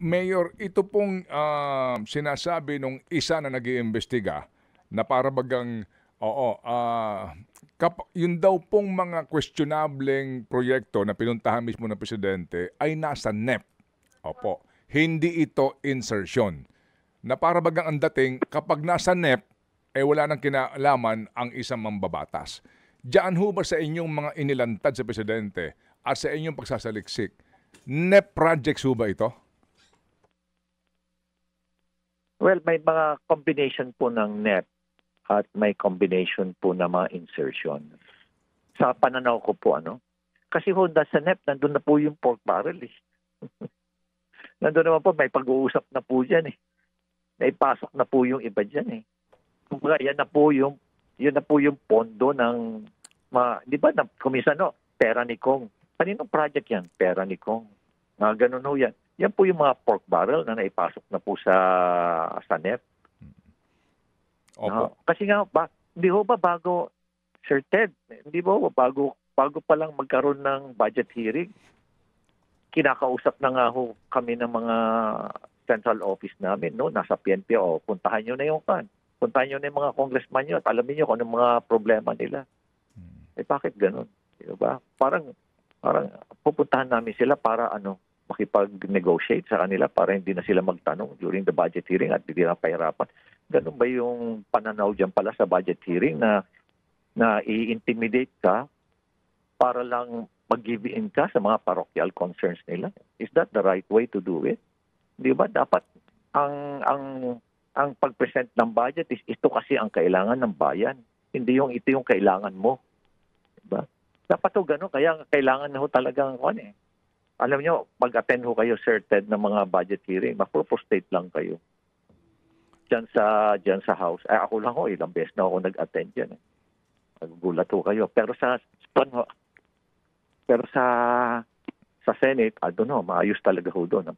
Mayor, ito pong sinasabi nung isa na nag-iimbestiga na para bagang, oo, yun daw pong mga questionableng proyekto na pinuntahan mismo ng presidente ay nasa NEP. Opo, hindi ito insertion. Na para bagang ang dating, kapag nasa NEP, wala nang kinalaman ang isang mambabatas. Diyan ho ba sa inyong mga inilantad sa presidente at sa inyong pagsasaliksik, NEP projects ho ba ito? Well, may mga combination po ng NEP at may combination po ng mga insertion. Sa pananaw ko po, kasi ho, sa NEP, nandun na po yung pork barrel. Nandun naman po, may pag-uusap na po dyan. Naipasok na po yung iba dyan. Kumbaga, yan na po yung pondo ng, di ba, kumisan, pera ni Kong. Kaninong project yan? Pera ni Kong. Ganun ho yan. Yan po yung mga pork barrel na naipasok na po sa NEP. Opo. Kasi nga, hindi ho ba bago, Sir Ted, hindi ba ho bago pa lang magkaroon ng budget hearing, kinakausap na nga ho kami ng mga central office namin, nasa PNP, puntahan nyo na yung puntahan nyo na yung mga congressman nyo at alamin nyo kung anong mga problema nila. Bakit ganun? Diba? Parang pupuntahan namin sila para makipag-negotiate sa kanila para hindi na sila magtanong during the budget hearing at hindi na pahirapan. Ganun ba yung pananaw dyan pala sa budget hearing na i-intimidate ka para lang mag-give in ka sa mga parochial concerns nila? Is that the right way to do it? Di ba? Dapat ang pag-present ng budget is ito kasi ang kailangan ng bayan. Hindi yung ito yung kailangan mo. Diba? Dapat ho gano'n. Kaya kailangan ho talagang alam nyo, mag-attend ho kayo, Sir Ted, ng mga budget hearing. Mag-prostate lang kayo. Diyan sa house. Ako lang ho, ilang beses na ako nag-attend dyan. Nagugulat ho kayo. Pero sa Senate, I don't know, maayos talaga ho doon.